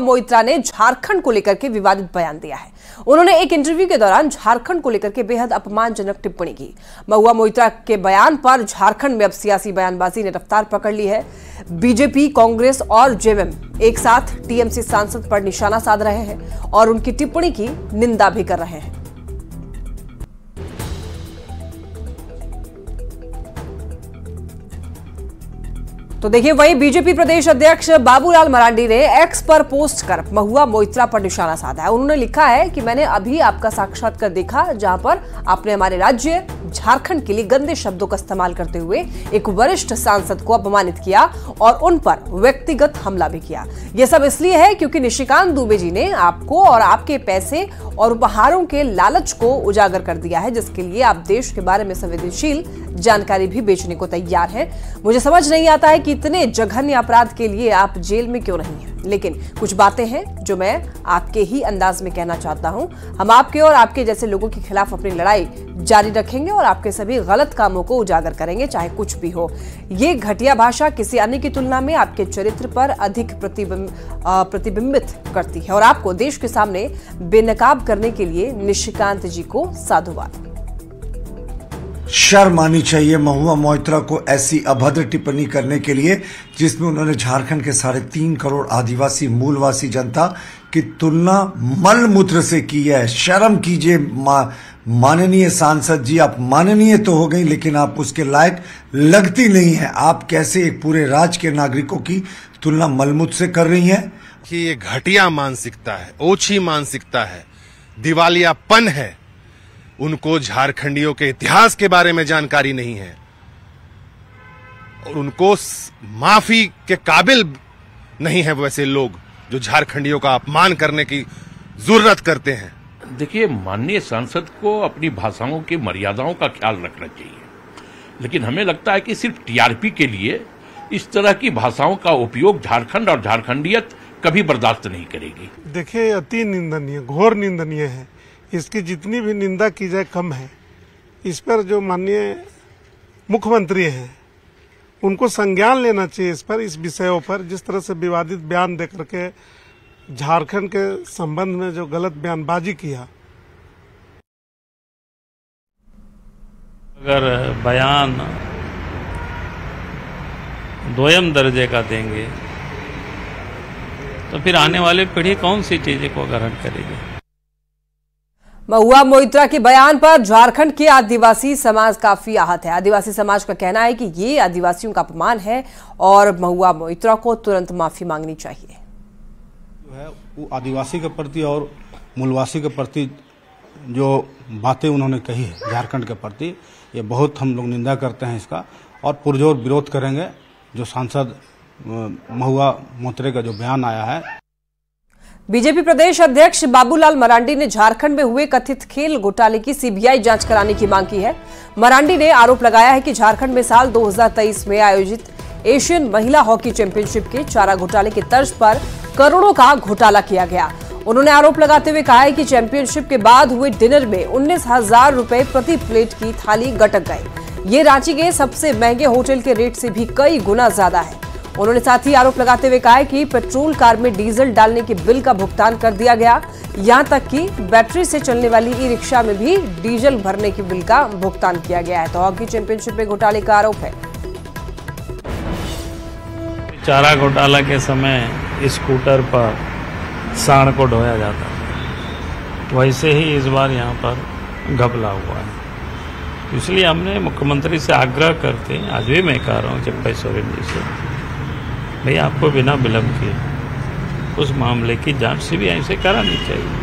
मोइत्रा ने झारखंड को लेकर के विवादित बयान दिया है। उन्होंने एक इंटरव्यू के दौरान झारखंड को लेकर के बेहद अपमानजनक टिप्पणी की। महुआ मोइत्रा के बयान पर झारखंड में अब सियासी बयानबाजी ने रफ्तार पकड़ ली है। बीजेपी, कांग्रेस और जेएमएम एक साथ टीएमसी सांसद पर निशाना साध रहे हैं और उनकी टिप्पणी की निंदा भी कर रहे हैं। तो देखिए, वही बीजेपी प्रदेश अध्यक्ष बाबूलाल मरांडी ने एक्स पर पोस्ट कर महुआ मोइत्रा पर निशाना साधा है। उन्होंने लिखा है कि मैंने अभी आपका साक्षात्कार देखा, जहां पर आपने हमारे राज्य झारखंड के लिए गंदे शब्दों का इस्तेमाल करते हुए एक वरिष्ठ सांसद को अपमानित किया और उन पर व्यक्तिगत हमला भी किया। यह सब इसलिए है क्योंकि निशिकांत दुबे जी ने आपको और आपके पैसे और उपहारों के लालच को उजागर कर दिया है, जिसके लिए आप देश के बारे में संवेदनशील जानकारी भी बेचने को तैयार हैं। मुझे समझ नहीं आता है कि इतने जघन्य अपराध के लिए आप जेल में क्यों नहीं हैं, लेकिन कुछ बातें हैं जो मैं आपके ही अंदाज में कहना चाहता हूं। हम आपके और आपके जैसे लोगों के खिलाफ अपनी लड़ाई जारी रखेंगे और आपके सभी गलत कामों को उजागर करेंगे, चाहे कुछ भी हो। ये घटिया भाषा किसी अन्य की तुलना में आपके चरित्र पर अधिक प्रतिबिंबित करती है और आपको देश के सामने बेनकाब करने के लिए निशिकांत जी को साधुवाद। शर्म आनी चाहिए महुआ मोइत्रा को ऐसी अभद्र टिप्पणी करने के लिए, जिसमें उन्होंने झारखंड के 3.5 करोड़ आदिवासी मूलवासी जनता की तुलना मलमूत्र से की है। शर्म कीजिए माननीय सांसद जी, आप माननीय तो हो गई लेकिन आप उसके लायक लगती नहीं है। आप कैसे एक पूरे राज्य के नागरिकों की तुलना मलमूत्र से कर रही हैं? कि ये घटिया मानसिकता है, ओछी मानसिकता है, दिवालियापन है। उनको झारखंडियों के इतिहास के बारे में जानकारी नहीं है और उनको माफी के काबिल नहीं है वैसे लोग जो झारखंडियों का अपमान करने की जरूरत करते हैं। देखिए, माननीय सांसद को अपनी भाषाओं की मर्यादाओं का ख्याल रखना चाहिए, लेकिन हमें लगता है कि सिर्फ टीआरपी के लिए इस तरह की भाषाओं का उपयोग झारखंड और झारखंडियत कभी बर्दाश्त नहीं करेगी। देखिए, अति निंदनीय, घोर निंदनीय है। इसकी जितनी भी निंदा की जाए कम है। इस पर जो माननीय मुख्यमंत्री हैं उनको संज्ञान लेना चाहिए इस विषयों पर। जिस तरह से विवादित बयान दे करके झारखंड के संबंध में जो गलत बयानबाजी किया। अगर बयान दोयम दर्जे का देंगे तो फिर आने वाली पीढ़ी कौन सी चीजें को ग्रहण करेगी। महुआ मोइत्रा के बयान पर झारखंड के आदिवासी समाज काफी आहत है। आदिवासी समाज का कहना है कि ये आदिवासियों का अपमान है और महुआ मोइत्रा को तुरंत माफी मांगनी चाहिए। जो है वो आदिवासी के प्रति और मूलवासी के प्रति जो बातें उन्होंने कही है झारखंड के प्रति, ये बहुत हम लोग निंदा करते हैं इसका और पुरजोर विरोध करेंगे। जो सांसद महुआ मोइत्रा का जो बयान आया है। बीजेपी प्रदेश अध्यक्ष बाबूलाल मरांडी ने झारखंड में हुए कथित खेल घोटाले की सीबीआई जांच कराने की मांग की है। मरांडी ने आरोप लगाया है कि झारखंड में साल 2023 में आयोजित एशियन महिला हॉकी चैंपियनशिप के चारा घोटाले की तर्ज पर करोड़ों का घोटाला किया गया। उन्होंने आरोप लगाते हुए कहा है कि चैंपियनशिप के बाद हुए डिनर में 19,000 रुपए प्रति प्लेट की थाली गटक गई। ये रांची के सबसे महंगे होटल के रेट से भी कई गुना ज्यादा है। उन्होंने साथ ही आरोप लगाते हुए कहा है कि पेट्रोल कार में डीजल डालने के बिल का भुगतान कर दिया गया। यहां तक कि बैटरी से चलने वाली ई रिक्शा में भी डीजल भरने के बिल का भुगतान किया गया है। तो हॉकी चैंपियनशिप में घोटाले का आरोप है। चारा घोटाला के समय स्कूटर पर सांड को ढोया जाता है, वैसे ही इस बार यहाँ पर घपला हुआ है। इसलिए हमने मुख्यमंत्री से आग्रह करते हैं, आज भी मैं कह रहा हूँ चंपई सोरेन जी से, भाई आपको बिना विलंब किए उस मामले की जांच सीबीआई से करानी चाहिए।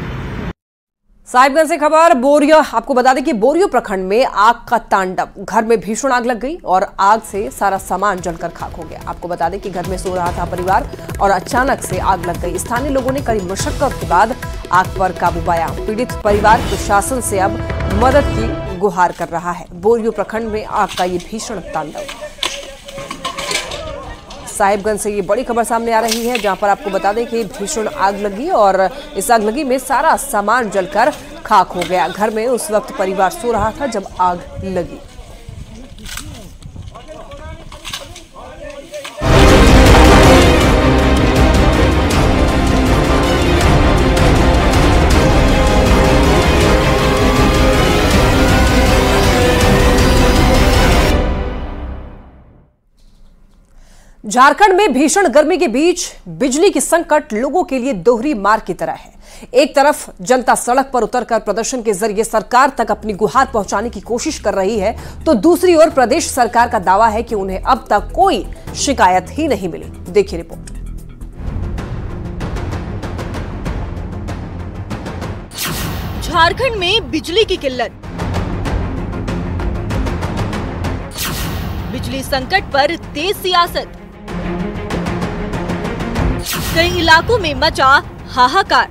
साहिबगंज से खबर बोरियो, आपको बता दें कि बोरियो प्रखंड में आग का तांडव। घर में भीषण आग लग गई और आग से सारा सामान जलकर खाक हो गया। आपको बता दें कि घर में सो रहा था परिवार और अचानक से आग लग गई। स्थानीय लोगों ने कड़ी मशक्कत के बाद आग पर काबू पाया। पीड़ित परिवार प्रशासन से अब मदद की गुहार कर रहा है। बोरियो प्रखंड में आग का ये भीषण तांडव। साहिबगंज से ये बड़ी खबर सामने आ रही है, जहां पर आपको बता दें कि भीषण आग लगी और इस आग लगी में सारा सामान जलकर खाक हो गया। घर में उस वक्त परिवार सो रहा था जब आग लगी। झारखंड में भीषण गर्मी के बीच बिजली की संकट लोगों के लिए दोहरी मार की तरह है। एक तरफ जनता सड़क पर उतरकर प्रदर्शन के जरिए सरकार तक अपनी गुहार पहुंचाने की कोशिश कर रही है, तो दूसरी ओर प्रदेश सरकार का दावा है कि उन्हें अब तक कोई शिकायत ही नहीं मिली। देखिए रिपोर्ट। झारखंड में बिजली की किल्लत, बिजली संकट पर तेज सियासत, कई इलाकों में मचा हाहाकार,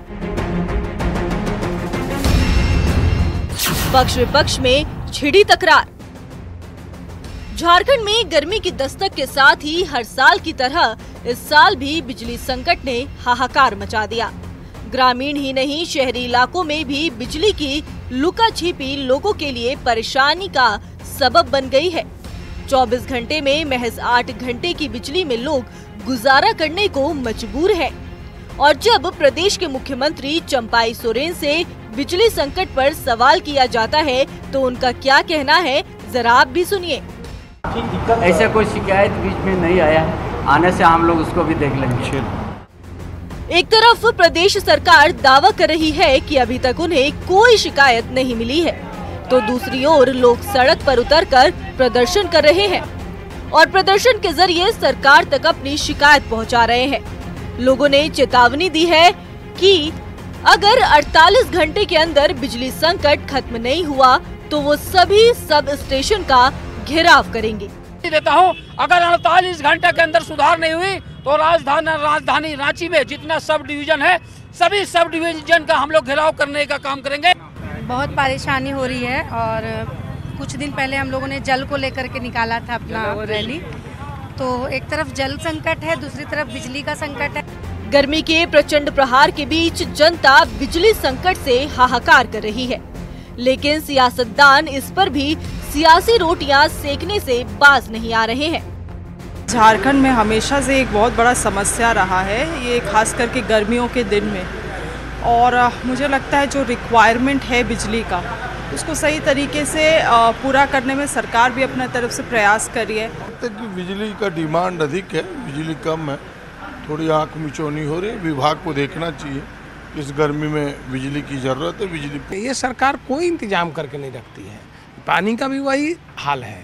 पक्ष विपक्ष में छिड़ी तकरार। झारखंड में गर्मी की दस्तक के साथ ही हर साल की तरह इस साल भी बिजली संकट ने हाहाकार मचा दिया। ग्रामीण ही नहीं, शहरी इलाकों में भी बिजली की लुका छिपी लोगों के लिए परेशानी का सबब बन गई है। 24 घंटे में महज 8 घंटे की बिजली में लोग गुजारा करने को मजबूर है। और जब प्रदेश के मुख्यमंत्री चंपाई सोरेन से बिजली संकट पर सवाल किया जाता है तो उनका क्या कहना है, जरा आप भी सुनिए। ऐसा कोई शिकायत बीच में नहीं आया, आने से हम लोग उसको भी देख लेंगे। एक तरफ प्रदेश सरकार दावा कर रही है कि अभी तक उन्हें कोई शिकायत नहीं मिली है, तो दूसरी ओर लोग सड़क पर उतरकर प्रदर्शन कर रहे हैं और प्रदर्शन के जरिए सरकार तक अपनी शिकायत पहुंचा रहे हैं। लोगों ने चेतावनी दी है कि अगर 48 घंटे के अंदर बिजली संकट खत्म नहीं हुआ तो वो सभी सब स्टेशन का घेराव करेंगे। देता हूँ, अगर 48 घंटे के अंदर सुधार नहीं हुई तो राजधानी रांची में जितना सब डिवीजन है, सभी सब डिवीजन का हम लोग घेराव करने का काम करेंगे। बहुत परेशानी हो रही है और कुछ दिन पहले हम लोगों ने जल को लेकर के निकाला था अपना रैली, तो एक तरफ जल संकट है, दूसरी तरफ बिजली का संकट है। गर्मी के प्रचंड प्रहार के बीच जनता बिजली संकट से हाहाकार कर रही है, लेकिन सियासतदान इस पर भी सियासी रोटियां सेकने से बाज नहीं आ रहे हैं। झारखंड में हमेशा से एक बहुत बड़ा समस्या रहा है ये, खास करके गर्मियों के दिन में, और मुझे लगता है जो रिक्वायरमेंट है बिजली का उसको सही तरीके से पूरा करने में सरकार भी अपने तरफ से प्रयास कर रही है। अब तक की बिजली का डिमांड अधिक है, बिजली कम है, थोड़ी आंख मिचौनी हो रही है। विभाग को देखना चाहिए, इस गर्मी में बिजली की जरूरत है। बिजली ये सरकार कोई इंतजाम करके नहीं रखती है। पानी का भी वही हाल है,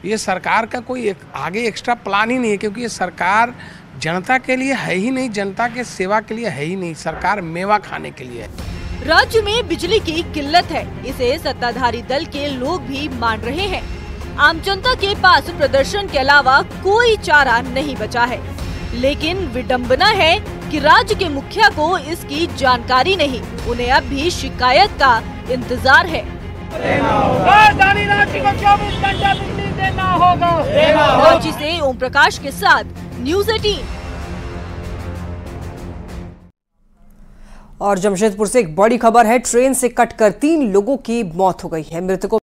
ये सरकार का कोई आगे एक्स्ट्रा प्लान ही नहीं है, क्योंकि ये सरकार जनता के लिए है ही नहीं, जनता के सेवा के लिए है ही नहीं, सरकार मेवा खाने के लिए है। राज्य में बिजली की किल्लत है, इसे सत्ताधारी दल के लोग भी मान रहे हैं। आम जनता के पास प्रदर्शन के अलावा कोई चारा नहीं बचा है, लेकिन विडंबना है कि राज्य के मुखिया को इसकी जानकारी नहीं, उन्हें अब भी शिकायत का इंतजार है। राजधानी रांची को 24 घंटा बिजली देना होगा। रांची से ओम प्रकाश के साथ न्यूज़ 18। और जमशेदपुर से एक बड़ी खबर है, ट्रेन से कटकर 3 लोगों की मौत हो गई है। मृतकों